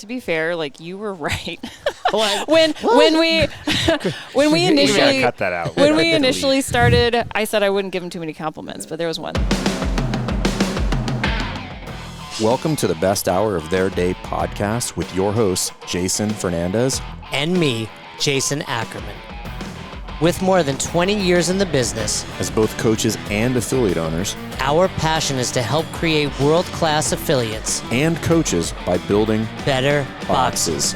to be fair, like you were right. What? when we initially cut that out. When we initially started, I said I wouldn't give him too many compliments, but there was one. Welcome to the best hour of their day podcast with your hosts, Jason Fernandez And me, Jason Ackerman. With more than 20 years in the business, as both coaches and affiliate owners, our passion is to help create world-class affiliates and coaches by building better boxes.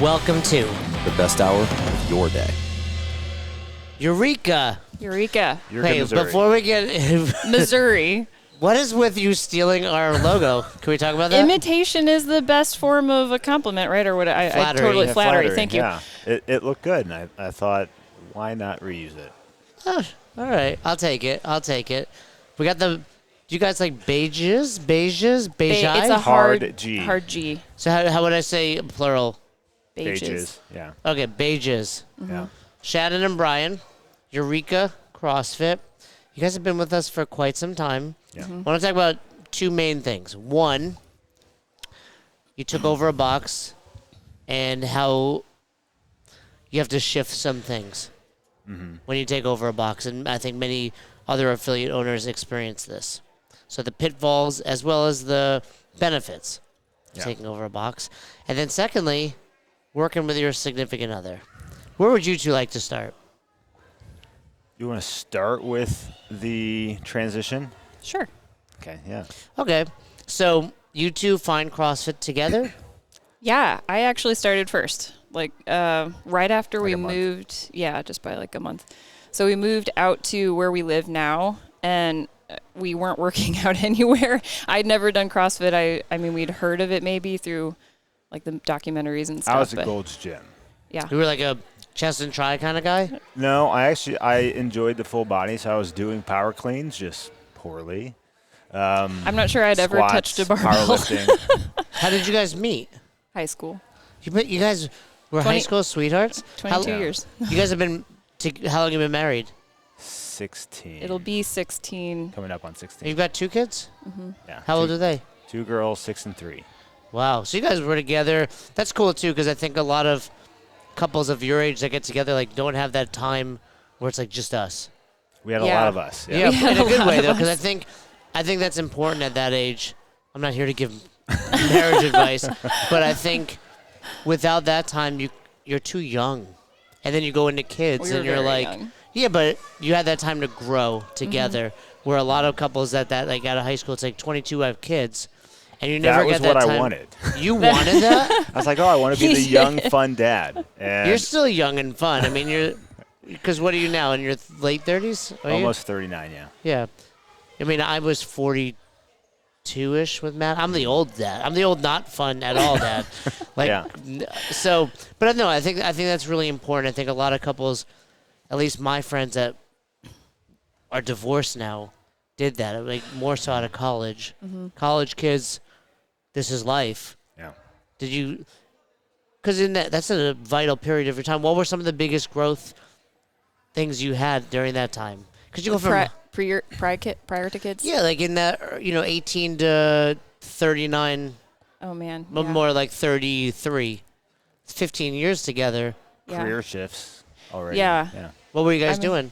Welcome to The best hour of your day. Eureka. Eureka. Hey, Missouri. before we get... Missouri. What is with you stealing our logo? Can we talk about that? Imitation is the best form of a compliment, right? Or what? I Flattery. totally Yeah, flattery. Thank you. Yeah, it looked good, and I thought, why not reuse it? Oh, all right. I'll take it. We got the... Do you guys like beiges? Beige? It's a Hard G. Hard G. So how would I say plural? Beiges. Yeah. Okay, beiges. Yeah. Shannon and Brian, Eureka, CrossFit. You guys have been with us for quite some time. Yeah. I want to talk about two main things. One, you took over a box and how you have to shift some things when you take over a box. And I think many other affiliate owners experience this. So the pitfalls as well as the benefits of taking over a box. And then secondly, working with your significant other. Where would you two like to start? You want to start with the transition? Sure. Okay. Yeah. Okay. So you two find CrossFit together? Yeah, I actually started first. Like right after we a month. moved. Yeah, just by like a month. So we moved out to where we live now, and we weren't working out anywhere. I'd never done CrossFit. I mean, we'd heard of it maybe through like the documentaries and stuff. I was at but Gold's Gym. yeah. You were like a chest and try kind of guy? No, I enjoyed the full body, so I was doing power cleans just poorly. I'm not sure I'd ever Squats, touched a barbell. Powerlifting. How did you guys meet? High school. You guys were high 20 school sweethearts? 22 years. You guys have been, how long have you been married? 16. It'll be 16. Coming up on 16. You've got two kids? Yeah. How old are they? 2 girls, 6 and 3. Wow. So you guys were together. That's cool too, because I think a lot of couples of your age that get together like don't have that time where it's like just us. We had a Yeah. lot of us. Yeah, had in a a good lot way of though, because us. I think that's important at that age. I'm not here to give marriage advice, but I think without that time, you're too young, and then you go into kids, We were and you're very like, young. yeah, but you had that time to grow together. Where a lot of couples that like out of high school, it's like 22 have kids, and you never That was get that what time. I wanted. You wanted that? I was like, oh, I want to be the young, fun dad. And You're still young and fun. I mean, because what are you now, in your late 30s? Are you? almost 39, yeah. Yeah. I mean, I was 42-ish with Matt. I'm the old dad. I'm the old not fun at all dad. Like, Yeah. So, but no, I think that's really important. I think a lot of couples, at least my friends that are divorced now, did that. Like more so out of college. College kids, this is life. Yeah. Did you? Because that's a vital period of your time. What were some of the biggest growth things you had during that time? Because you go from Prior to kids? yeah, like in that 18 to 39, Oh, man. more like 33. 15 years together. Yeah. Career shifts already. Yeah. What were you guys I mean- doing?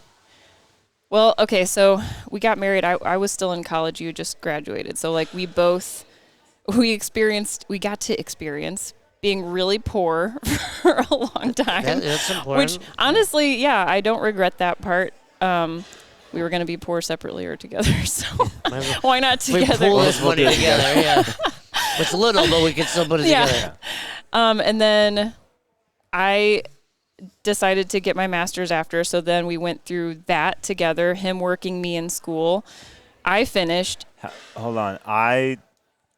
Well, okay, so we got married. I was still in college. You just graduated. So, like, we got to experience being really poor for a long time. That's important. Which, honestly, yeah, I don't regret that part. We were going to be poor separately or together, so why not we together? pull this money together, yeah. It's little, but we can still put it together. And then I decided to get my master's after, so then we went through that together, him working, me in school. I finished. Hold on.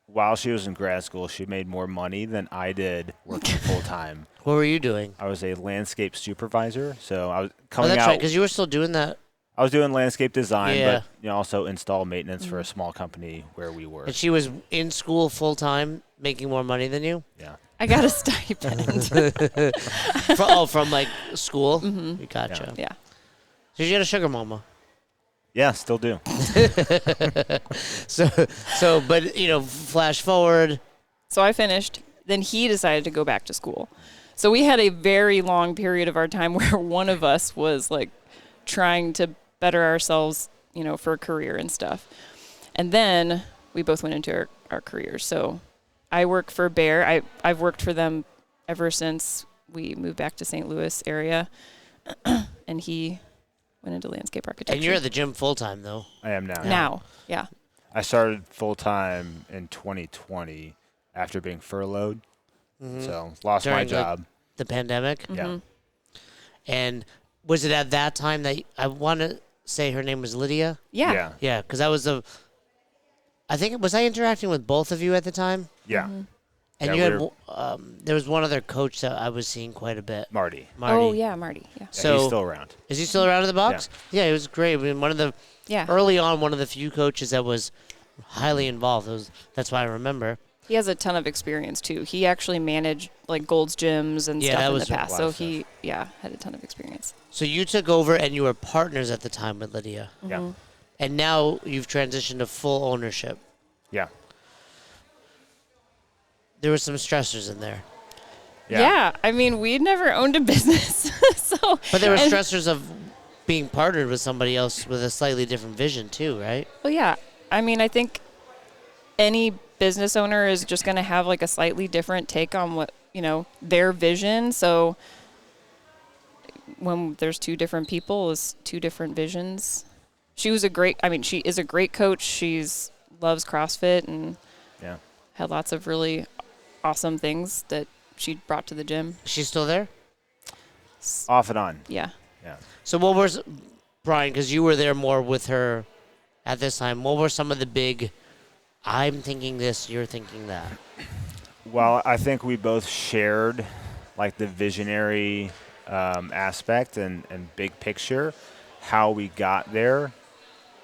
While she was in grad school, she made more money than I did working full time. What were you doing? I was a landscape supervisor, so I was Oh, coming that's out. right, because you were still doing that. I was doing landscape design, Yeah. but also install maintenance for a small company where we were. And she was in school full time, making more money than you? Yeah. I got a stipend. From like school? Mm-hmm. Gotcha. Yeah. So you had a sugar mama. Yeah, still do. So, but flash forward. So I finished. then he decided to go back to school. So we had a very long period of our time where one of us was like trying to better ourselves, you know, for a career and stuff. And then we both went into our careers. So I work for Bear. I've worked for them ever since we moved back to St. Louis area. And he went into landscape architecture. And you're at the gym full time, though. I am now. Now, yeah. I started full time in 2020 after being furloughed. So lost my During, job. Like, the pandemic. Yeah. And was it at that time that I want to say her name was Lydia? Yeah. Yeah, because I was I think, was I interacting with both of you at the time? Yeah. And Yeah, you had, there was one other coach that I was seeing quite a bit. Marty. Oh, yeah, Marty. Yeah. So he's still around. Is he still around in the box? Yeah, he was great. I mean, one of the, early on, one of the few coaches that was highly involved. That's why I remember. He has a ton of experience, too. He actually managed, like, Gold's gyms and stuff in the past. So he, had a ton of experience. So you took over, and you were partners at the time with Lydia. Yeah. And now you've transitioned to full ownership. Yeah. There were some stressors in there. Yeah. I mean, we'd never owned a business. But there were stressors of being partnered with somebody else with a slightly different vision, too, right? Well, yeah. I mean, I think any business owner is just going to have like a slightly different take on what, you know, their vision. So when there's two different people, is two different visions. She is a great coach. She's loves CrossFit and had lots of really awesome things that she brought to the gym. She's still there? Off and on. Yeah. Yeah. So what was, Brian, because you were there more with her at this time, what were some of the big, I'm thinking this, you're thinking that? Well, I think we both shared like the visionary aspect and big picture. How we got there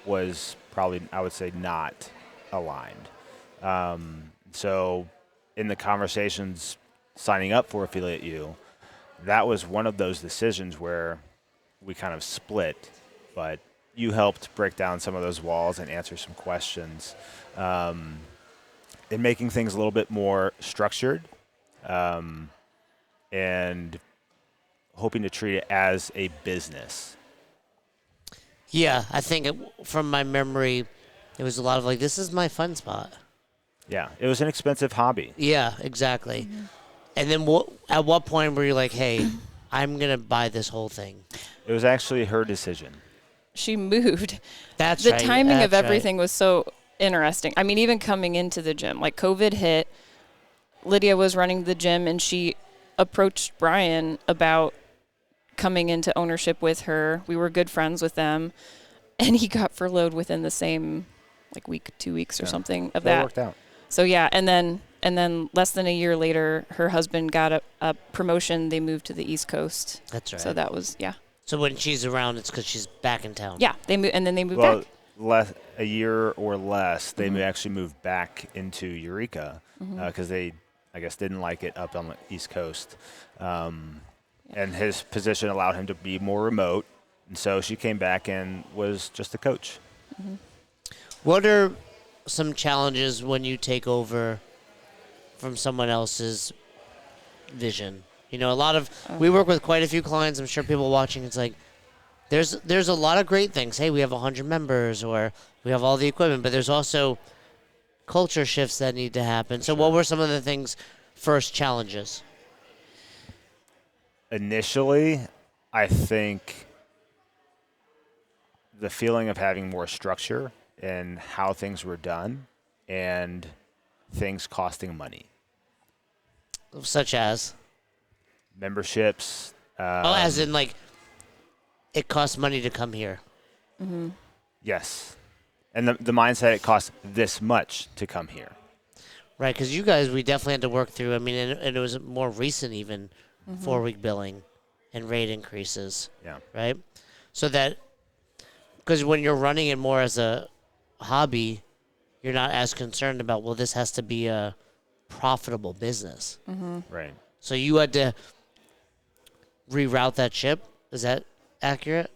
was probably, I would say, not aligned. So in the conversations signing up for Affiliate U, that was one of those decisions where we kind of split, but you helped break down some of those walls and answer some questions in making things a little bit more structured and hoping to treat it as a business. Yeah, I think from my memory, it was a lot of like, this is my fun spot. Yeah, it was an expensive hobby. Yeah, exactly. Mm-hmm. And then at what point were you like, hey, I'm going to buy this whole thing? It was actually her decision. She moved. That's the right. timing of everything was so interesting. I mean, even coming into the gym, like COVID hit, Lydia was running the gym and she approached Brian about coming into ownership with her. We were good friends with them, and he got furloughed within the same like week, 2 weeks or something of that. Worked out. So yeah, and then less than a year later, her husband got a promotion. They moved to the East Coast. That's right. So that was So when she's around, it's because she's back in town. Yeah, they moved, and then they moved back. A year or less, they actually moved back into Eureka because they, I guess, didn't like it up on the East Coast. And his position allowed him to be more remote. And so she came back and was just a coach. Mm-hmm. What are some challenges when you take over from someone else's vision? You know, we work with quite a few clients. I'm sure people watching, it's like, there's a lot of great things. Hey, we have 100 members or we have all the equipment, but there's also culture shifts that need to happen. So what were some of the first challenges? Initially, I think the feeling of having more structure in how things were done and things costing money. Such as? Memberships. As in like, it costs money to come here. Mm-hmm. Yes. And the mindset, it costs this much to come here. Right, because you guys, we definitely had to work through, I mean, and it was more recent even, 4-week billing and rate increases. Yeah. Right? So that, because when you're running it more as a hobby, you're not as concerned about, well, this has to be a profitable business. Mm-hmm. Right. So you had to reroute that ship. Is that accurate?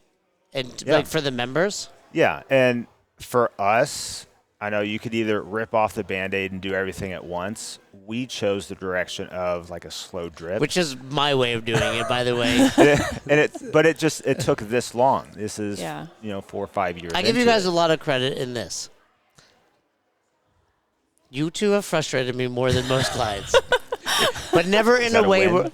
And like for the members? Yeah. And for us, I know you could either rip off the Band-Aid and do everything at once. We chose the direction of like a slow drip. Which is my way of doing it, by the way. But it took this long. This is 4 or 5 years. I give you guys a lot of credit in this. You two have frustrated me more than most clients. But never in a way where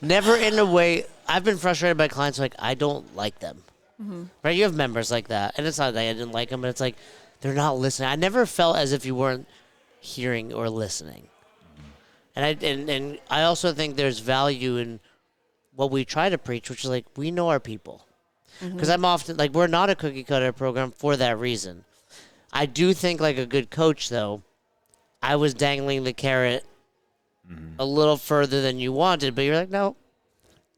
never in a way I've been frustrated by clients like I don't like them. Mm-hmm. Right? You have members like that, and it's not that I didn't like them, but it's like they're not listening. I never felt as if you weren't hearing or listening. And I also think there's value in what we try to preach, which is like we know our people. Because I'm often like we're not a cookie cutter program for that reason. I do think like a good coach though, I was dangling the carrot a little further than you wanted, but you're like, no,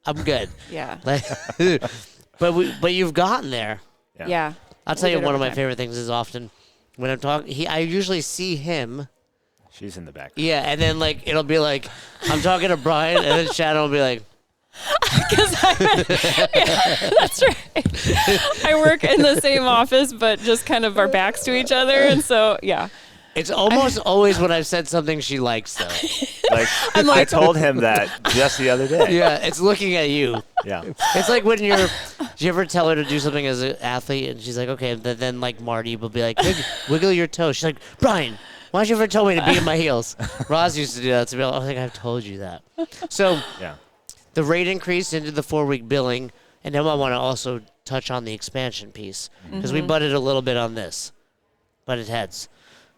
I'm good. Yeah. Like, but you've gotten there. Yeah. I'll tell you one of my favorite things is often when I'm talking, I usually see him. She's in the back. Yeah, and then like it'll be like I'm talking to Brian, and then Shannon will be like, that's right. I work in the same office, but just kind of our backs to each other, and so yeah. It's almost always when I've said something she likes, though. Like, I told him that just the other day. Yeah, it's looking at you. Yeah. It's like when do you ever tell her to do something as an athlete, and she's like, okay, but then like Marty will be like, wiggle your toes. She's like, Brian, why don't you ever tell me to be in my heels? Roz used to do that to me. I think I've told you that. So yeah. The rate increase into the 4-week billing, and then I want to also touch on the expansion piece, because we butted a little bit on this. Butted heads.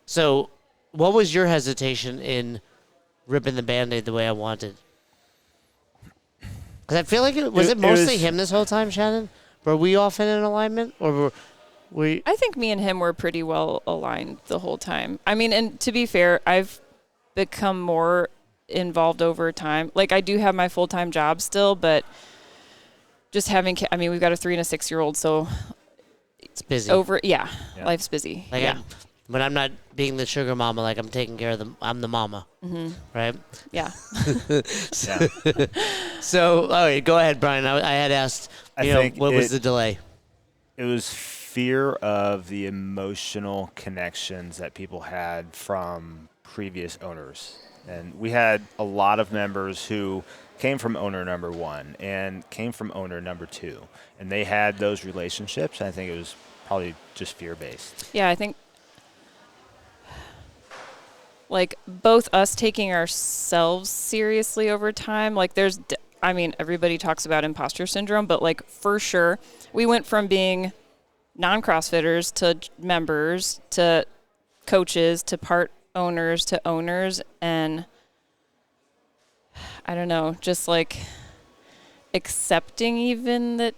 So, what was your hesitation in ripping the Band-Aid the way I wanted? Because I feel like it was mostly him this whole time, Shannon? Were we off in an alignment, or were we? I think me and him were pretty well aligned the whole time. I mean, and to be fair, I've become more involved over time. Like, I do have my full-time job still, but just having, we've got a 3 and a 6-year-old, so it's busy. Yeah. Life's busy. Like yeah. When I'm not being the sugar mama, like I'm taking care of them. I'm the mama, right? Yeah. So, all right, go ahead, Brian. I had asked, what was the delay? It was fear of the emotional connections that people had from previous owners. And we had a lot of members who came from owner number 1 and came from owner number 2. And they had those relationships. I think it was probably just fear-based. Yeah, I think like both us taking ourselves seriously over time, like everybody talks about imposter syndrome, but like for sure we went from being non-CrossFitters to members to coaches to part owners to owners, and I don't know, just like accepting even that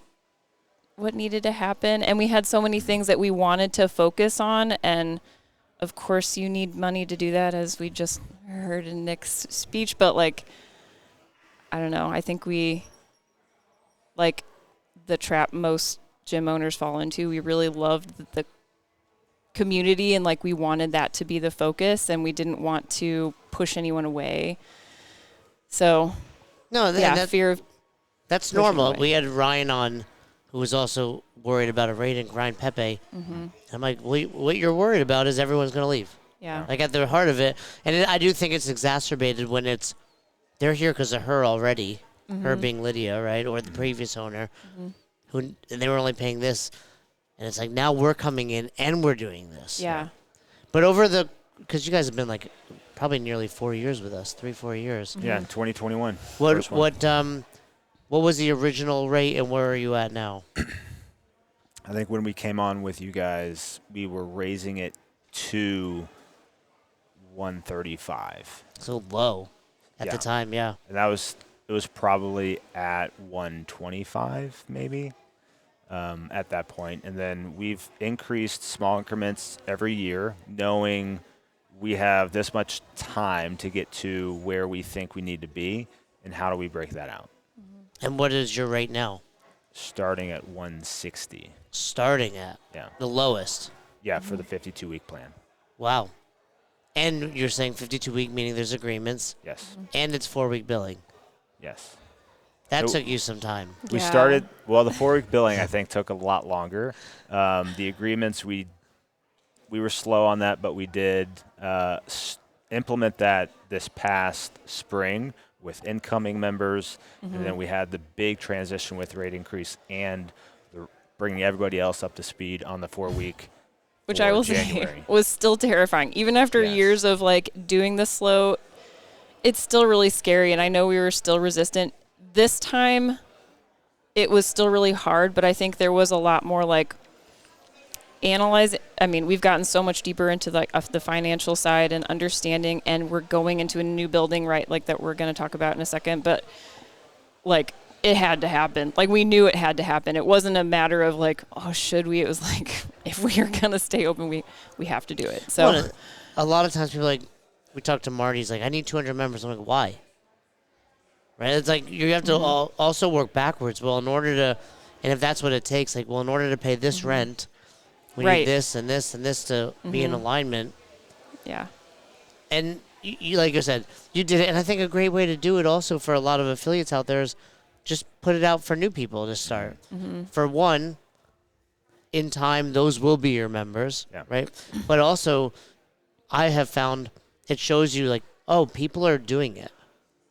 what needed to happen. And we had so many things that we wanted to focus on, and of course you need money to do that, as we just heard in Nick's speech, but like I don't know, I think we like the trap most gym owners fall into. We really loved the community, and like we wanted that to be the focus, and we didn't want to push anyone away. So fear of that's normal. We had Ryan on, who was also worried about a rating, Ryan Pepe. I'm like, what you're worried about is everyone's going to leave. Yeah. Like at the heart of it, and I do think it's exacerbated when they're here because of her already, her being Lydia, right, or the previous owner, and they were only paying this. And it's like, now we're coming in and we're doing this. Yeah. But because you guys have been like probably nearly 4 years with us, 3-4 years. Yeah, 2021. What was the original rate and where are you at now? I think when we came on with you guys, we were raising it to 135. So low at the time, yeah. And it was probably at 125 maybe. At that point. And then we've increased small increments every year, knowing we have this much time to get to where we think we need to be, and how do we break that out. And what is your rate now? Starting at 160. Starting at? Yeah. The lowest? Yeah, for the 52-week plan. Wow. And you're saying 52-week, meaning there's agreements? Yes. And it's 4-week billing? Yes. That took you some time. We started, the 4-week billing, I think, took a lot longer. The agreements we we were slow on that, but we did implement that this past spring with incoming members, and then we had the big transition with rate increase and bringing everybody else up to speed on the 4-week. Which I will January. say was still terrifying. Even after Yes. years of like doing the slow, it's still really scary. And I know we were still resistant. This time it was still really hard, but I think there was a lot more like analyze. I mean, we've gotten so much deeper into like the financial side and understanding, and we're going into a new building, right? Like that we're going to talk about in a second, but like it had to happen. Like we knew it had to happen. It wasn't a matter of like, oh, should we? It was like, if we are going to stay open, we have to do it. So Well, a lot of times people like, we talk to Marty, he's like, I need 200 members. I'm like, why? Right? It's like you have to also work backwards. Well, in order to, and if that's what it takes, like, well, in order to pay this rent, we Right. need this and this and this to be in alignment. yeah. And you, like I said, you did it. And I think a great way to do it also for a lot of affiliates out there is just put it out for new people to start. For one, in time, those will be your members, Yeah. right? But also, I have found it shows you like, oh, people are doing it.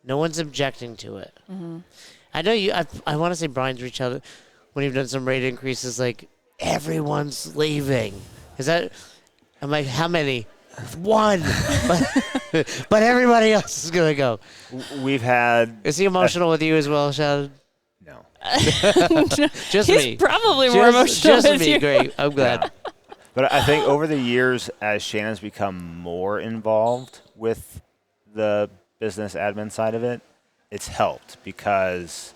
No one's objecting to it. I know you. I want to say Brian's reached out when you've done some rate increases. Like everyone's leaving. Is that? I'm like, how many? One. but everybody else is gonna go. We've had Is he emotional with you as well, Shannon? no. Just He's me. probably more emotional Just as me. you. Great. I'm glad. But I think over the years, as Shannon's become more involved with the business admin side of it, it's helped because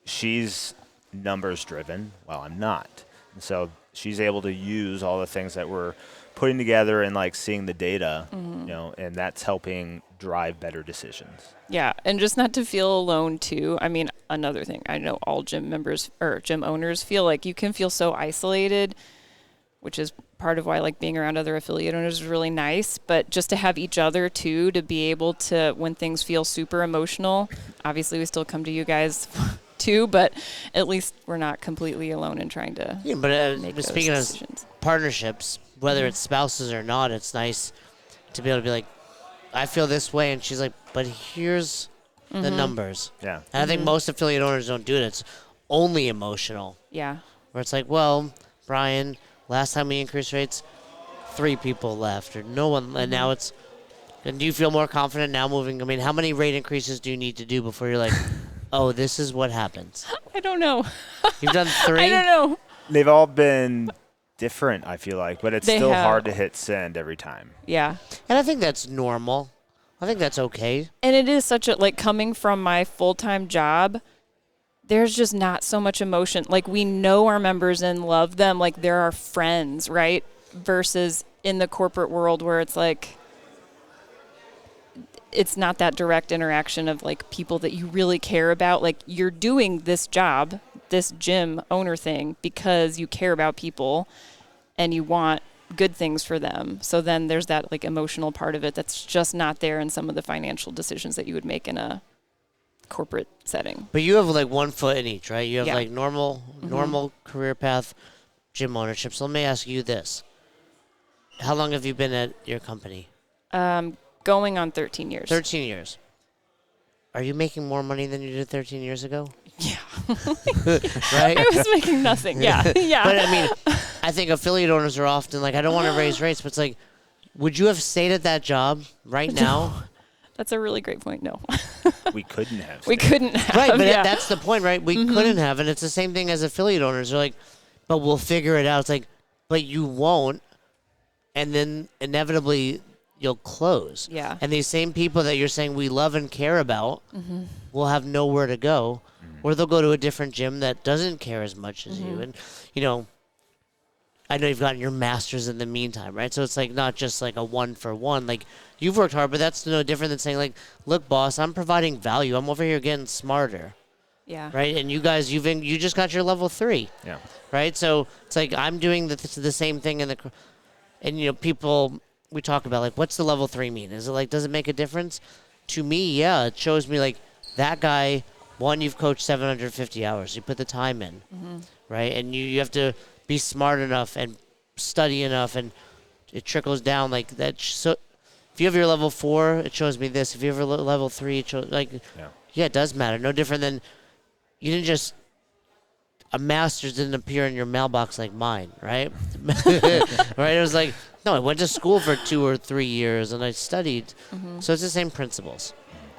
she's numbers driven while I'm not. And so she's able to use all the things that we're putting together and like seeing the data, and that's helping drive better decisions. Yeah, and just not to feel alone too. I mean, another thing, I know all gym members or gym owners feel like you can feel so isolated, which is part of why like being around other affiliate owners is really nice, but just to have each other too, to be able to, when things feel super emotional, obviously we still come to you guys too, but at least we're not completely alone in trying to Yeah, but make those speaking of decisions. partnerships, whether it's spouses or not, it's nice to be able to be like, I feel this way, and she's like, but here's the numbers. Yeah. And I think most affiliate owners don't do it. It's only emotional, Yeah. where it's like, well, Brian, last time we increased rates, 3 people left, or no one, and now it's. And do you feel more confident now moving? I mean, how many rate increases do you need to do before you're like, oh, this is what happens? I don't know. You've done 3. I don't know. They've all been different, I feel like, but it's They still have. hard to hit send every time. Yeah. And I think that's normal. I think that's okay. And it is such a, like, coming from my full-time job, there's just not so much emotion. Like, we know our members and love them. Like, they're our friends, right? Versus in the corporate world where it's like, it's not that direct interaction of, like, people that you really care about. Like, you're doing this job, this gym owner thing, because you care about people and you want good things for them. So then there's that like emotional part of it that's just not there in some of the financial decisions that you would make in a corporate setting. But you have like 1 foot in each, right? You have Yeah. like normal career path, gym ownership. So let me ask you this. How long have you been at your company? Going on 13 years. 13 years. Are you making more money than you did 13 years ago? Yeah. Right? I was making nothing. Yeah. Yeah. But I mean, I think affiliate owners are often like, I don't want to raise rates, but it's like, would you have stayed at that job right now? That's a really great point. No. We couldn't have. We stayed. couldn't have. Right, but yeah. that's the point, right? We couldn't have, and it's the same thing as affiliate owners. They're like, but we'll figure it out. It's like, but you won't, and then inevitably you'll close. Yeah. And these same people that you're saying we love and care about will have nowhere to go, or they'll go to a different gym that doesn't care as much as you. And, you know, I know you've gotten your master's in the meantime, right? So it's like not just like a 1-for-1. Like, you've worked hard, but that's no different than saying like, look, boss, I'm providing value. I'm over here getting smarter, Yeah. right? And you guys, you just got your level 3, Yeah. right? So it's like I'm doing the same thing and you know, people, we talk about like, what's the level 3 mean? Is it like, does it make a difference? To me, yeah, it shows me like that guy. One, you've coached 750 hours. You put the time in, right? And you have to be smart enough and study enough and it trickles down like that. So if you have your level 4, it shows me this. If you have your level 3, it shows yeah, it does matter. No different than you didn't just a master's didn't appear in your mailbox like mine, right? Right? It was like, no, I went to school for 2 or 3 years and I studied. So it's the same principles.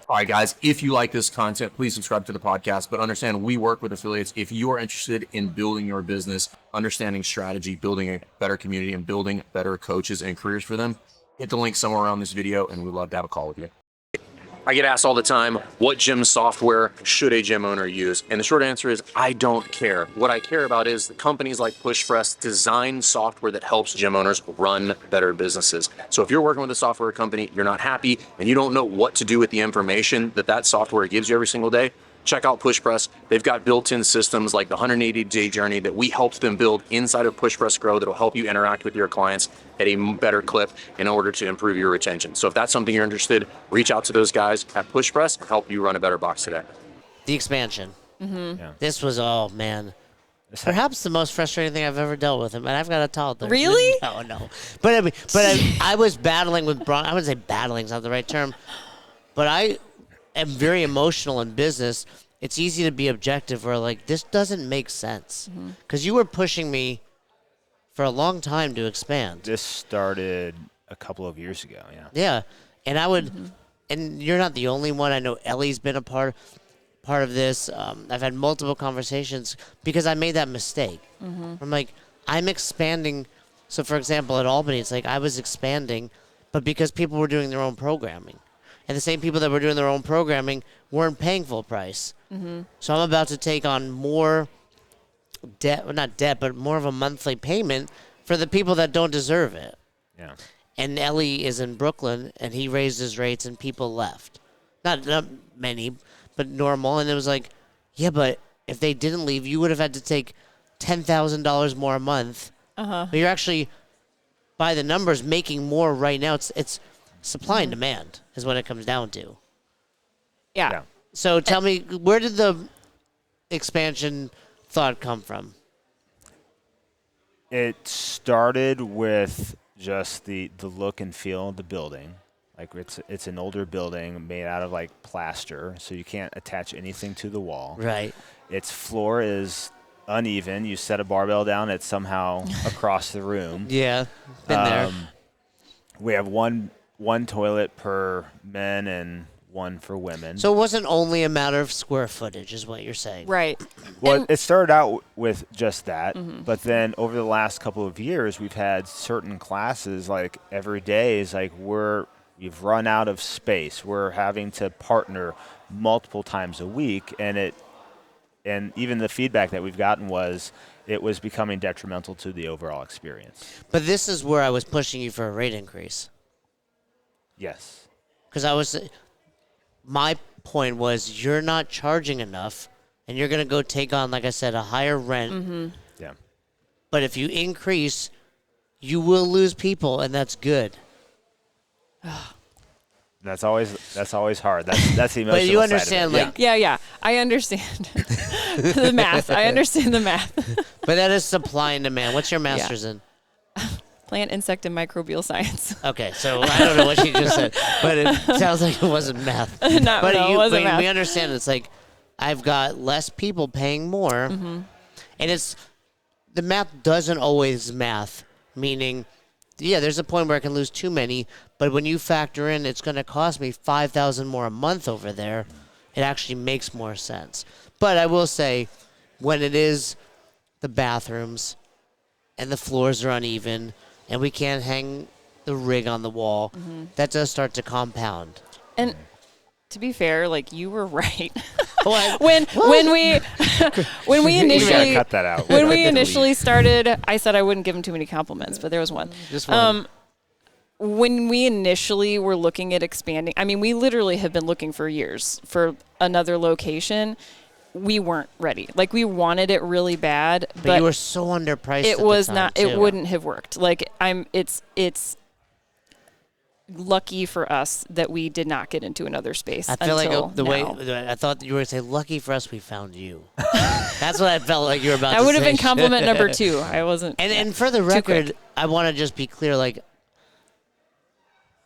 All right, guys, if you like this content, please subscribe to the podcast. But understand, we work with affiliates. If you are interested in building your business, understanding strategy, building a better community, and building better coaches and careers for them, hit the link somewhere around this video, and we'd love to have a call with you. I get asked all the time, what gym software should a gym owner use? And the short answer is, I don't care. What I care about is the companies like PushPress design software that helps gym owners run better businesses. So if you're working with a software company, you're not happy, and you don't know what to do with the information that software gives you every single day, check out PushPress. They've got built-in systems like the 180-day journey that we helped them build inside of PushPress Grow that'll help you interact with your clients at a better clip in order to improve your retention. So if that's something you're interested, reach out to those guys at PushPress and help you run a better box today. The expansion. Yeah. This was, oh, man. Perhaps the most frustrating thing I've ever dealt with him, and I've got a toddler. Really? No. But I mean, I was battling with I wouldn't say battling is not the right term, but I am very emotional in business. It's easy to be objective where like this doesn't make sense because you were pushing me for a long time to expand. This started a couple of years ago. Yeah, and I would, and you're not the only one. I know Ellie's been a part of this. I've had multiple conversations because I made that mistake. I'm like, I'm expanding. So for example, at Albany, it's like I was expanding, but because people were doing their own programming. And the same people that were doing their own programming weren't paying full price. So I'm about to take on more debt, well, not debt, but more of a monthly payment for the people that don't deserve it. Yeah. And Ellie is in Brooklyn, and he raised his rates, and people left. Not many, but normal. And it was like, yeah, but if they didn't leave, you would have had to take $10,000 more a month. But you're actually, by the numbers, making more right now. It's supply and demand is what it comes down to. Yeah. So tell me, where did the expansion thought come from? It started with just the look and feel of the building. Like it's an older building made out of like plaster, so you can't attach anything to the wall. Right. Its floor is uneven. You set a barbell down, it's somehow across the room. Yeah, been there. We have one toilet per men and one for women. So it wasn't only a matter of square footage, is what you're saying. Right. Well, it started out with just that, but then over the last couple of years, we've had certain classes like every day is like we've run out of space. We're having to partner multiple times a week, and even the feedback that we've gotten was it was becoming detrimental to the overall experience. But this is where I was pushing you for a rate increase. Yes. Because my point was you're not charging enough, and you're going to go take on, like I said, a higher rent. Yeah. But if you increase, you will lose people, and that's good. That's always hard. That's the emotional But you side understand, of it. like, Yeah. I understand the math. I understand the math. but that is supply and demand. What's your master's in? Plant, insect, and microbial science. Okay, so I don't know what she just said, but it sounds like it wasn't math. It wasn't math. We understand it's like I've got less people paying more, and it's the math doesn't always math, meaning, yeah, there's a point where I can lose too many, but when you factor in it's going to cost me $5,000 more a month over there, it actually makes more sense. But I will say, when it is the bathrooms and the floors are uneven, and we can't hang the rig on the wall, that does start to compound. And to be fair, like you were right. What? when we initially cut that out. when we initially started, I said I wouldn't give him too many compliments, but there was one. Just one. When we initially were looking at expanding, I mean, we literally have been looking for years for another location. We weren't ready. Like we wanted it really bad, but you were so underpriced. it at the was time, not. too. It wouldn't have worked. Like it's lucky for us that we did not get into another space. I feel until like the now. way I thought you were going to say, lucky for us we found you. That's what I felt like you were about That to say. would have been compliment number 2. I wasn't. And for the too record, quick. I want to just be clear, like,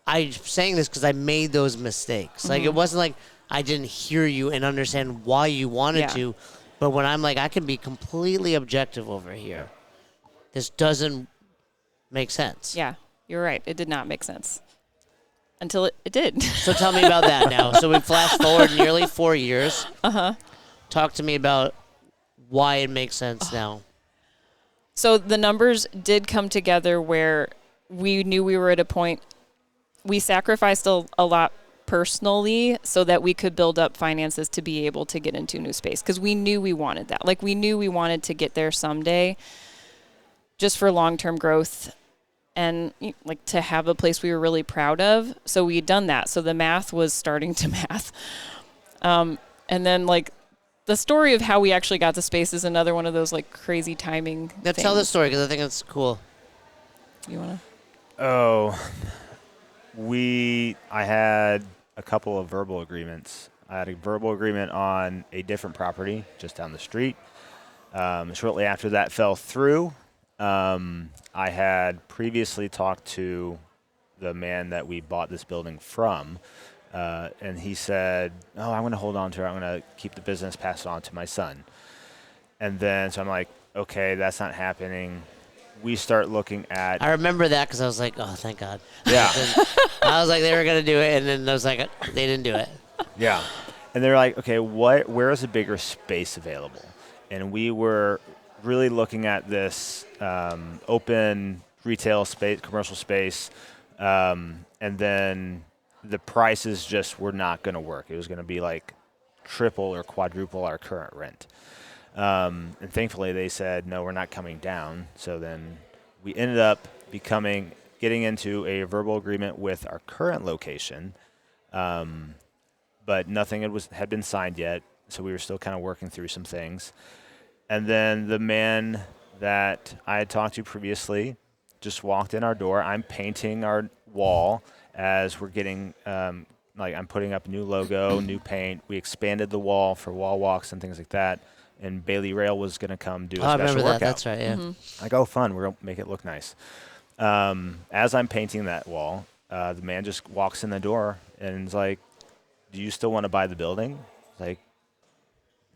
I'm saying this because I made those mistakes. Like, it wasn't like I didn't hear you and understand why you wanted to. But when I'm like, I can be completely objective over here. This doesn't make sense. Yeah, you're right. It did not make sense until it did. So tell me about that now. So we flash forward nearly 4 years. Talk to me about why it makes sense now. So the numbers did come together where we knew we were at a point. We sacrificed a lot personally so that we could build up finances to be able to get into new space, because we knew we wanted that. Like, we knew we wanted to get there someday just for long-term growth and like to have a place we were really proud of. So we had done that. So the math was starting to math. And then like the story of how we actually got the space is another one of those like crazy timing Now things. tell the story because I think it's cool. You want to? Oh, I had a couple of verbal agreements. I had a verbal agreement on a different property just down the street. Shortly after that fell through, I had previously talked to the man that we bought this building from, and he said, "Oh, I'm going to hold on to it. I'm going to keep the business, pass it on to my son." And then, so I'm like, "Okay, that's not happening." We start looking at. I remember that because I was like, oh, thank God. Yeah. I was like, they were going to do it, and then I was like, they didn't do it. Yeah. And they're like, okay, where is a bigger space available? And we were really looking at this open retail space, commercial space, and then the prices just were not going to work. It was going to be like triple or quadruple our current rent. And thankfully they said, no, we're not coming down. So then we ended up getting into a verbal agreement with our current location, but nothing had been signed yet. So we were still kind of working through some things. And then the man that I had talked to previously just walked in our door. I'm painting our wall as we're getting, I'm putting up a new logo, new paint. We expanded the wall for wall walks and things like that. And Bailey Rail was going to come do a special remember workout. that. That's right, yeah. Like, oh, fun. We're going to make it look nice. As I'm painting that wall, the man just walks in the door and is like, "Do you still want to buy the building?" Like,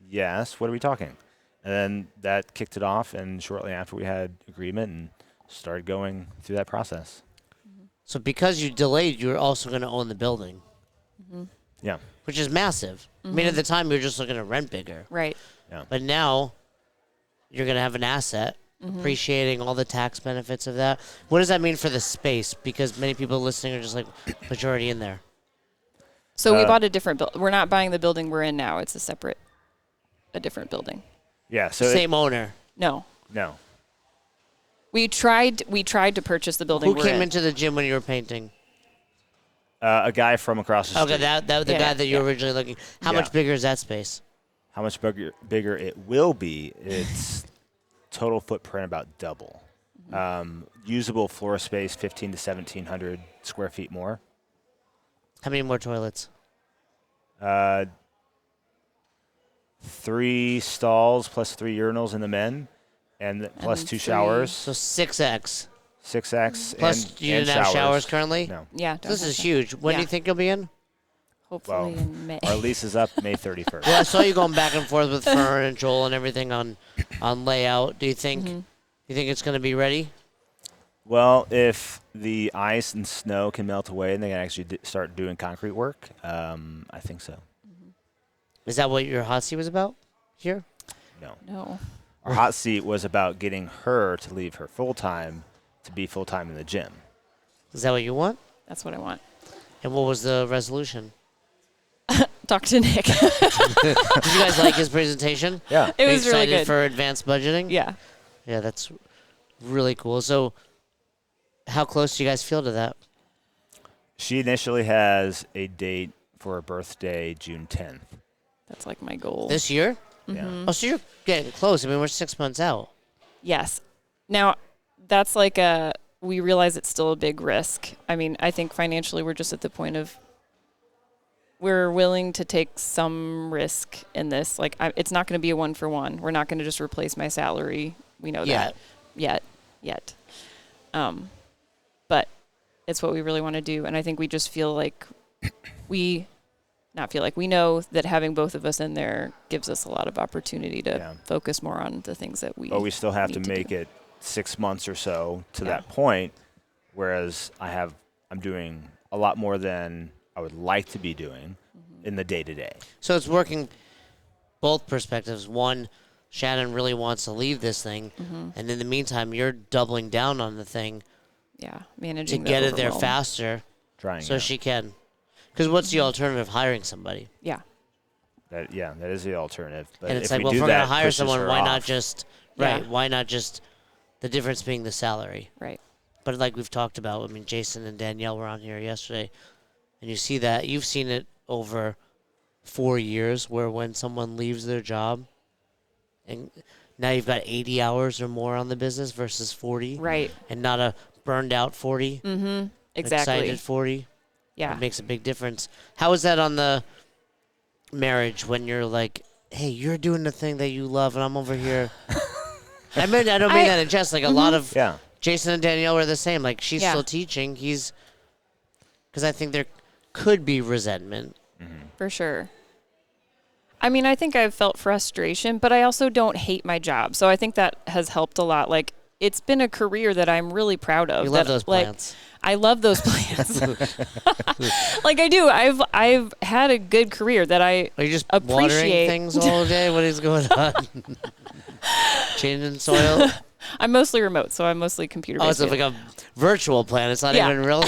yes. What are we talking? And then that kicked it off, and shortly after we had agreement and started going through that process. So because you delayed, you were also going to own the building. Yeah. Which is massive. I mean, at the time, you were just looking to rent bigger. Right. Yeah. But now, you're going to have an asset, appreciating all the tax benefits of that. What does that mean for the space? Because many people listening are just like, but you're already in there. So we bought a different building. We're not buying the building we're in now. It's a different building. Yeah. So Same owner. No. No. We tried to purchase the building Who we're came in. into the gym when you were painting? A guy from across the street. Okay, that the Yeah, guy that you yeah. were originally looking. How Yeah. much bigger is that space? How much bigger it will be? It's total footprint about double. Usable floor space 1,500 to 1,700 square feet more. How many more toilets? 3 stalls plus 3 urinals in the men, and plus then 2 three- showers. So 6x. 6x. Plus, and, you and didn't have showers currently? No. Yeah. This is huge. When do you think you'll be in? Hopefully Well, in May. Our lease is up May 31st. Well, I saw you going back and forth with Fern and Joel and everything on layout. Do you think it's going to be ready? Well, if the ice and snow can melt away and they can actually start doing concrete work, I think so. Is that what your hot seat was about here? No. No. Our hot seat was about getting her to leave her full-time to be full-time in the gym. Is that what you want? That's what I want. And what was the resolution? Talk to Nick. Did you guys like his presentation? Yeah. It was really Excited good. for advanced budgeting? Yeah. Yeah, that's really cool. So how close do you guys feel to that? She initially has a date for her birthday, June 10th. That's like my goal. This year? Yeah. Oh, so you're getting close. I mean, we're 6 months out. Yes. Now, that's like we realize it's still a big risk. I mean, I think financially we're just at the point of we're willing to take some risk in this. Like, it's not going to be a 1-for-1. We're not going to just replace my salary. We know that. Yet. But it's what we really want to do. And I think we just feel like we know that having both of us in there gives us a lot of opportunity to focus more on the things that we But we still have to need make do. it 6 months or so to that point, whereas I'm doing a lot more than I would like to be doing in the day-to-day. So it's working both perspectives. One, Shannon really wants to leave this thing, and in the meantime, you're doubling down on the thing to managing get the it there overwhelm. faster Trying so out. she can. Because what's the alternative? Hiring somebody. Yeah. That is the alternative. But And it's if like, we well, do if we're going to that, hire pushes someone, her why not off. just, Yeah. why not just the difference being the salary? Right. But like we've talked about, I mean, Jason and Danielle were on here yesterday, and you see that. You've seen it over 4 years where when someone leaves their job, and now you've got 80 hours or more on the business versus 40. Right. And not a burned out 40. Mm-hmm. Exactly. Excited 40. Yeah. It makes a big difference. How is that on the marriage when you're like, hey, you're doing the thing that you love, and I'm over here. I don't mean that in jest. Like a lot of Jason and Danielle were the same. Like she's still teaching. Because I think there could be resentment. For sure. I mean, I think I've felt frustration, but I also don't hate my job. So I think that has helped a lot. Like, it's been a career that I'm really proud of. You love those plants. I love those plants. Like I do. I've had a good career that I Are you just appreciate. watering things all day? What is going on? Changing soil? I'm mostly remote, so I'm mostly computer-based. Oh, it's like a virtual plant. It's not even real.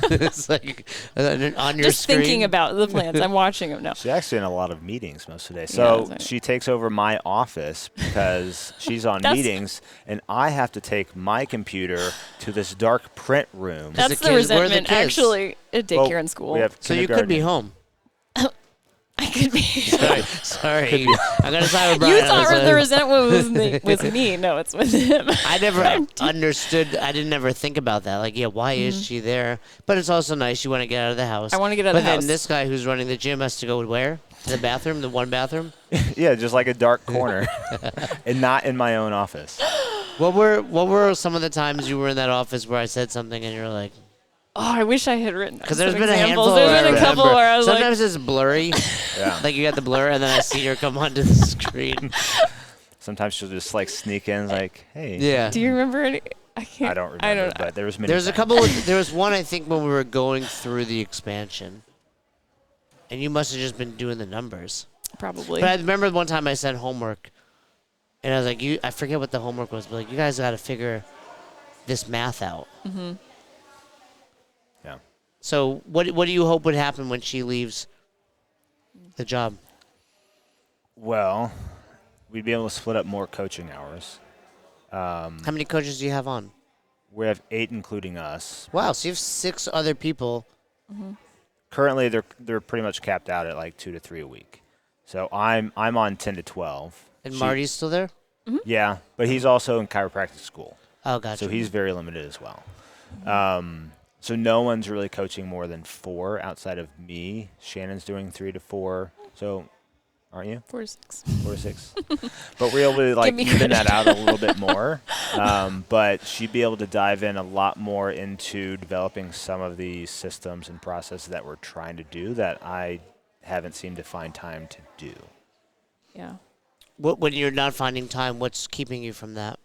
It's like on your just screen. thinking about the plants. I'm watching them. No. She's actually in a lot of meetings most of the day. So right. she takes over my office because she's on meetings, and I have to take my computer to this dark print room. That's the kids- where are the resentment, kids? actually, at daycare Well, and school. we have So you could be kindergarten. home. I could be. Sorry. I'm going to side with Brian. You on thought this the one. resentment was me. No, it's with him. I never understood. I didn't ever think about that. Like, why is she there? But it's also nice. You want to get out of the house. I want to get out of But the house. then this guy who's running the gym has to go where? To the bathroom? The one bathroom? Yeah, just like a dark corner, and not in my own office. What were some of the times you were in that office where I said something and you're like, Oh, I wish I had written because some there's been a examples. handful. There's where been I a couple remember. where I was Sometimes it's blurry. Yeah. Like you got the blur and then I see her come onto the screen. Sometimes she'll just like sneak in, like, "Hey." Yeah. do you remember any? I can't. I don't remember, but there was many. There's a times. couple. There was one I think when we were going through the expansion, and you must have just been doing the numbers. Probably. But I remember one time I sent homework, and I was like, I forget what the homework was, but like, you guys got to figure this math out. Mm-hmm. Yeah. So what do you hope would happen when she leaves the job? Well, we'd be able to split up more coaching hours. How many coaches do you have on? We have 8, including us. Wow, so you have 6 other people. Currently, they're pretty much capped out at like 2 to 3 a week. So I'm on 10 to 12. And Marty's still there? Yeah, but he's also in chiropractic school, Oh, gotcha. so he's very limited as well. So no one's really coaching more than 4 outside of me. Shannon's doing 3 to 4. So, aren't you? 4 to 6. 4 to 6. But we're able to like me even credit. that out a little bit more. But she'd be able to dive in a lot more into developing some of the systems and processes that we're trying to do that I haven't seemed to find time to do. Yeah. When you're not finding time, what's keeping you from that?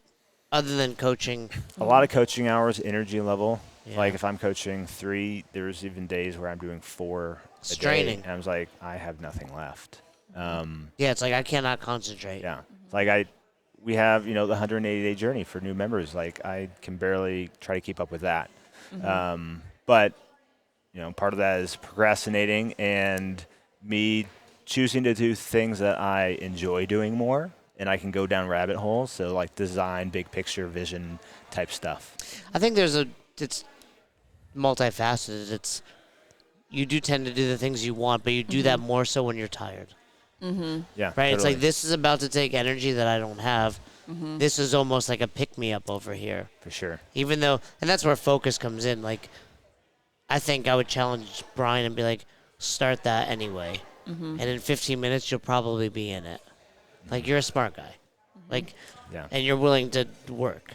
Other than coaching? A lot of coaching hours, energy level. Yeah. Like if I'm coaching 3, there's even days where I'm doing 4 It's a day, draining. and I was like, I have nothing left. Yeah, it's like I cannot concentrate. Yeah. It's like we have, the 180-day journey for new members. Like I can barely try to keep up with that. But, part of that is procrastinating and me choosing to do things that I enjoy doing more, and I can go down rabbit holes. So like design, big picture, vision type stuff. I think it's multifaceted. You do tend to do the things you want, but you do that more so when you're tired. Yeah. Right? It's totally. like this is about to take energy that I don't have. This is almost like a pick-me-up over here. For sure. Even though, and that's where focus comes in. Like, I think I would challenge Brian and be like, start that anyway. And in 15 minutes, you'll probably be in it. Like, you're a smart guy. Like, Yeah. and you're willing to work.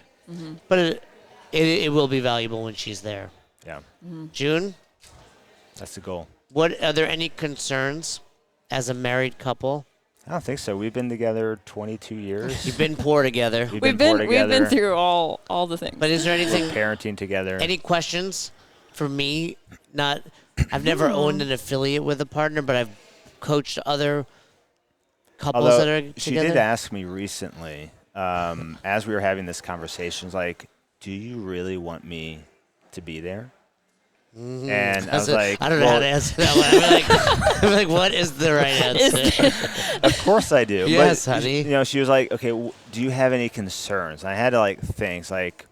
But it will be valuable when she's there. Yeah. June, That's the goal. are there any concerns as a married couple? I don't think so. We've been together 22 years. You've been poor together. We've been poor we've been together. through all the things. But is there anything, Parenting together. any questions for me? I've never owned an affiliate with a partner, but I've coached other couples that are Although she together. did ask me recently, as we were having this conversation, like, do you really want me to be there? And I was like, I don't know how to answer that one. I'm like, what is the right answer? of course I do. Yes, but, honey. You know, she was like, okay, do you have any concerns? And I had to like think, like,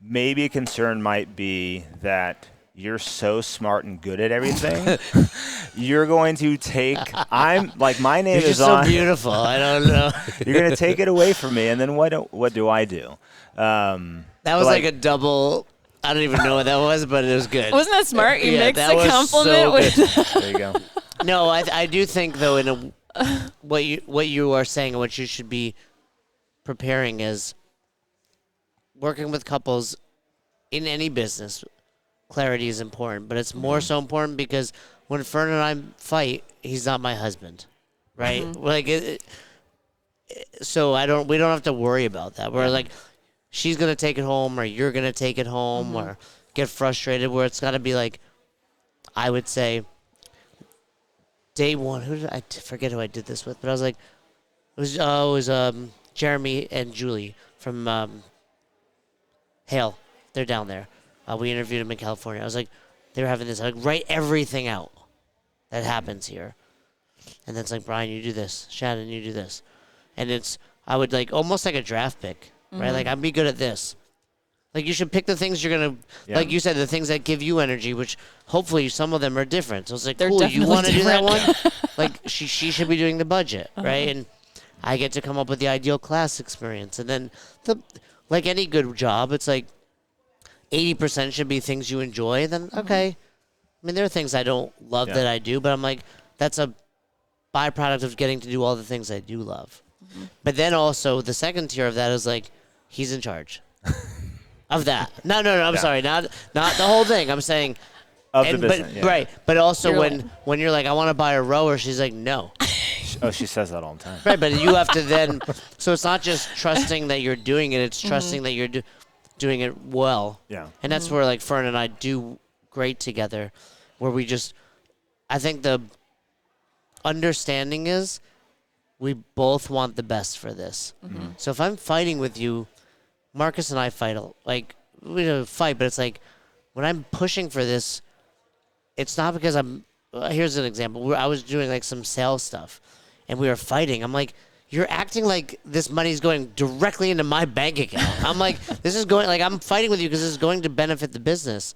maybe a concern might be that you're so smart and good at everything. You're going to take, my name You're is just so on. beautiful. I don't know. You're going to take it away from me. And then what do I do? That was like a double. I don't even know what that was, but it was good. Wasn't that smart? You mixed that the was compliment so with. good. There you go. No, I do think though, what you are saying and what you should be preparing is working with couples in any business. Clarity is important, but it's more so important because when Fern and I fight, he's not my husband, right? Like, so we don't have to worry about that. We're like, she's gonna take it home, or you're gonna take it home, or get frustrated. Where it's gotta be like, I would say, day one. I forget who I did this with, but I was like, it was Jeremy and Julie from Hale. They're down there. We interviewed them in California. I was like, they were having this. I like, write everything out that happens here, and then it's like, Brian, you do this. Shannon, you do this, and I would like almost like a draft pick, right? Like, I'd be good at this. Like, you should pick the things you're gonna, like you said, the things that give you energy, which hopefully some of them are different. So it's like, They're cool, you want to do that definitely one? Like, she should be doing the budget, right? And I get to come up with the ideal class experience, and then like any good job, it's like 80% should be things you enjoy. Then okay, I mean, there are things I don't love that I do, but I'm like, that's a byproduct of getting to do all the things I do love. But then also the second tier of that is like, he's in charge of that. No, I'm sorry, not the whole thing. I'm saying Of the business, right. But also You're when you're like, I want to buy a rower, she's like, no. Oh, she says that all the time. Right, but you have to then. So it's not just trusting that you're doing it; it's trusting that you're doing it well. Yeah. And that's where like Fern and I do great together, where I think the understanding is we both want the best for this. So if I'm fighting with you, Marcus and I fight, like, we don't fight, but it's like when I'm pushing for this, it's not because here's an example. I was doing like some sales stuff and we were fighting. I'm like, you're acting like this money's going directly into my bank account. I'm like, this is going, like, I'm fighting with you because this is going to benefit the business.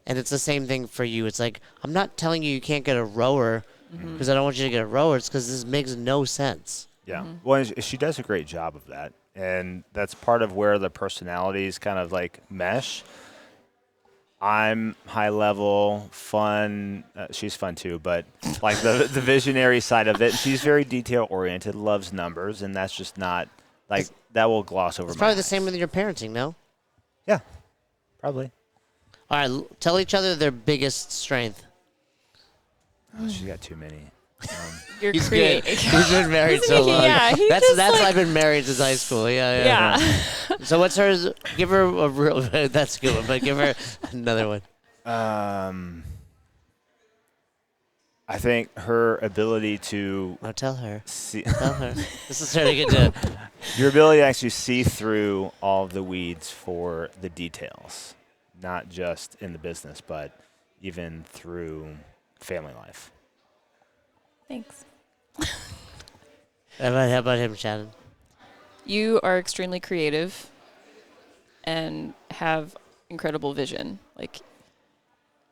And it's the same thing for you. It's like, I'm not telling you can't get a rower because I don't want you to get a rower. It's because this makes no sense. Yeah. Well, she does a great job of that. And that's part of where the personalities kind of like mesh. I'm high level, fun. She's fun too, but like the visionary side of it. She's very detail oriented, loves numbers, and that's just not like that will gloss over. It's my probably the eyes. same with your parenting, no? Yeah, probably. All right, tell each other their biggest strength. Oh, she's got too many. You're He's creating. good. He's been married so long. Yeah, he that's just, that's like- I've been married since high school. Yeah. So what's hers? Give her a real. That's a good one, but give her another one. I think her ability to No, tell her. see Tell her. This is starting to get to. your ability to actually see through all of the weeds for the details, not just in the business, but even through family life. Thanks. How about him, Shannon? You are extremely creative and have incredible vision. Like,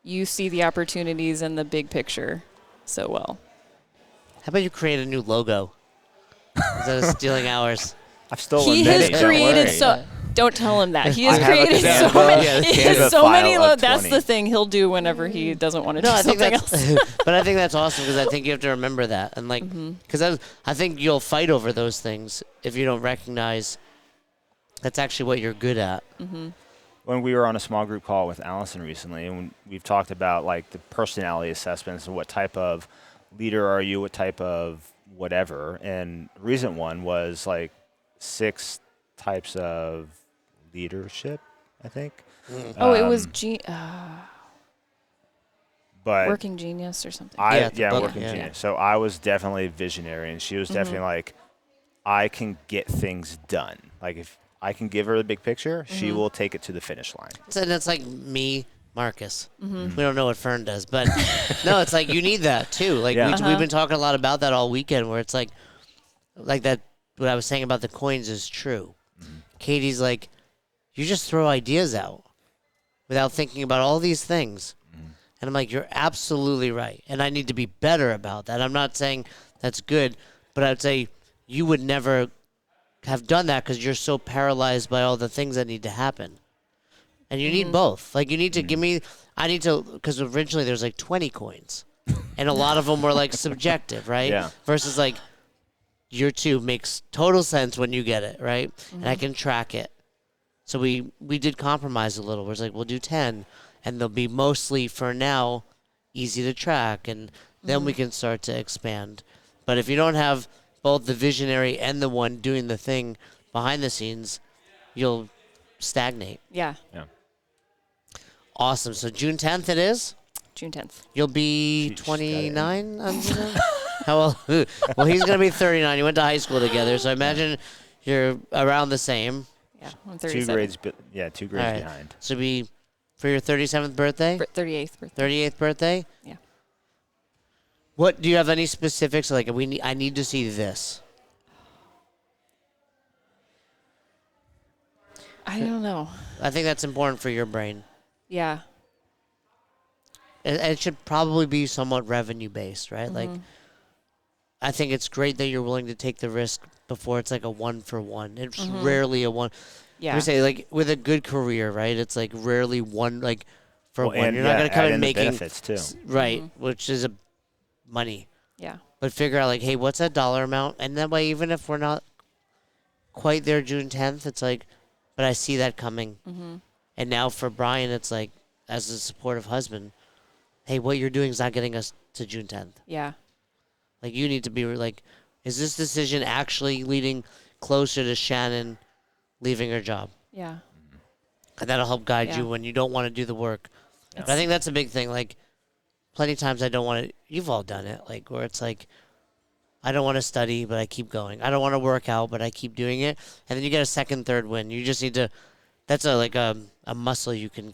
you see the opportunities and the big picture so well. How about you create a new logo instead of stealing ours? I've stolen He many. has don't created worry. so. Don't tell him that. He has I have a created Canva- so many. yeah, He has Canva so many. file of That's 20. the thing he'll do whenever he doesn't want to No, do I think something that's. else. But I think that's awesome because I think you have to remember that and like because I think you'll fight over those things if you don't recognize that's actually what you're good at. when we were on a small group call with Allison recently, and we've talked about like the personality assessments and what type of leader are you, what type of whatever. And recent one was like 6 types of leadership, I think. It was But Working Genius or something. Working Genius. So I was definitely visionary, and she was definitely like, I can get things done. Like if I can give her the big picture, she will take it to the finish line. So that's like me, Marcus. We don't know what Fern does, but no, it's like you need that too. Like we've been talking a lot about that all weekend, where it's like that. What I was saying about the coins is true. Katie's like, you just throw ideas out without thinking about all these things. And I'm like, you're absolutely right. And I need to be better about that. I'm not saying that's good, but I'd say you would never have done that because you're so paralyzed by all the things that need to happen. And you need both. Like, you need to give me, because originally there's like 20 coins. And a lot of them were like subjective, right? Yeah. Versus like, your 2 makes total sense when you get it, right? And I can track it. So we did compromise a little. Where it's like, we'll do 10. And they'll be mostly, for now, easy to track. And then we can start to expand. But if you don't have both the visionary and the one doing the thing behind the scenes, you'll stagnate. Yeah. Awesome. So June 10th it is? June 10th. You'll be 29? How old? Well, he's going to be 39. You went to high school together. So I imagine you're around the same. Yeah, I'm 2 37. grades, 2 grades behind. So be for your 37th birthday? 38th birthday. 38th birthday? Yeah. What do you have any specifics? Like, I need to see this. I don't know. I think that's important for your brain. Yeah. It should probably be somewhat revenue based, right? Like, I think it's great that you're willing to take the risk before it's like a 1-for-1. It's rarely a one. Yeah. We say, like, with a good career, right? It's like rarely one, like, for one. And You're not going to come add in in making the benefits too. right, which is money. Yeah. But figure out, like, hey, what's that dollar amount? And that way, even if we're not quite there June 10th, it's like, but I see that coming. And now for Brian, it's like, as a supportive husband, hey, what you're doing is not getting us to June 10th. Yeah. Like, you need to be like, is this decision actually leading closer to Shannon leaving her job? Yeah. And that'll help guide you when you don't want to do the work. But I think that's a big thing. Like, plenty of times I don't want to, you've all done it, like, where it's like, I don't want to study, but I keep going. I don't want to work out, but I keep doing it. And then you get a second, third win. You just need to, that's a muscle you can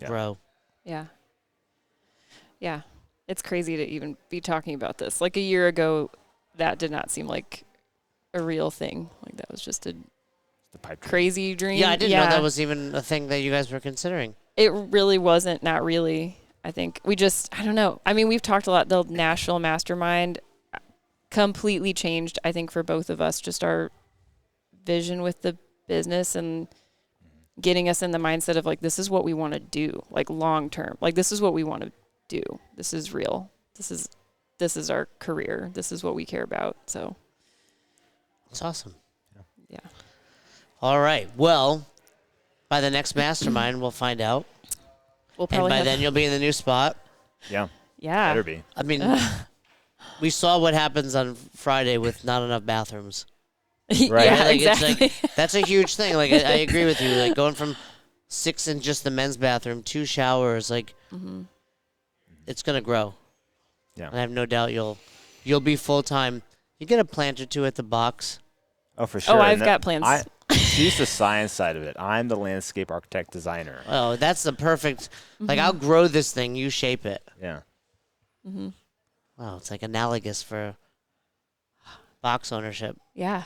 grow. Yeah. Yeah. It's crazy to even be talking about this. Like a year ago, that did not seem like a real thing. Like that was just a crazy dream. Yeah, I didn't know that was even a thing that you guys were considering. It really wasn't, not really. I think we just, I don't know. I mean, we've talked a lot. The Nashville Mastermind completely changed, I think, for both of us, just our vision with the business and getting us in the mindset of like, this is what we want to do, like long term. Like, this is what we want to do. This is real. This is our career. This is what we care about. So it's awesome. Yeah. All right. Well, by the next mastermind, we'll find out. We'll probably and by then you'll be in the new spot. Yeah. Yeah. Better be. I mean, we saw what happens on Friday with not enough bathrooms. Right. Yeah, Like, exactly. it's like, that's a huge thing. Like, I agree with you. Like, going from 6 in just the men's bathroom, 2 showers, like, it's going to grow. Yeah. And I have no doubt you'll be full-time. You get a plant or 2 at the box. Oh, for sure. Oh, I've got plans. She's the science side of it. I'm the landscape architect designer. Oh, that's the perfect, like, I'll grow this thing, you shape it. Yeah. Wow, it's like analogous for box ownership. Yeah.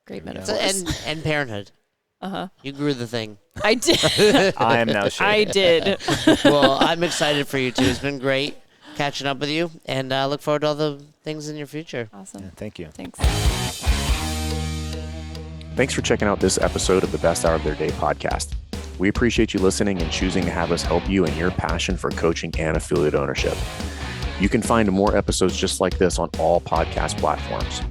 Great There we metaphor. And parenthood. Uh-huh. You grew the thing. I did. I am now shaping. I did. Well, I'm excited for you, too. It's been great catching up with you, and I look forward to all the things in your future. Awesome. Yeah, thank you. Thanks. Thanks for checking out this episode of the Best Hour of Their Day podcast. We appreciate you listening and choosing to have us help you in your passion for coaching and affiliate ownership. You can find more episodes just like this on all podcast platforms.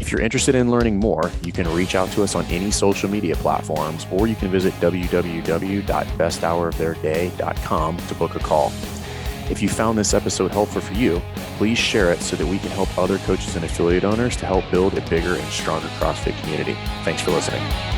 If If you're interested in learning more, you can reach out to us on any social media platforms, or you can visit www.besthouroftheirday.com to book a call. If you found this episode helpful for you, please share it so that we can help other coaches and affiliate owners to help build a bigger and stronger CrossFit community. Thanks for listening.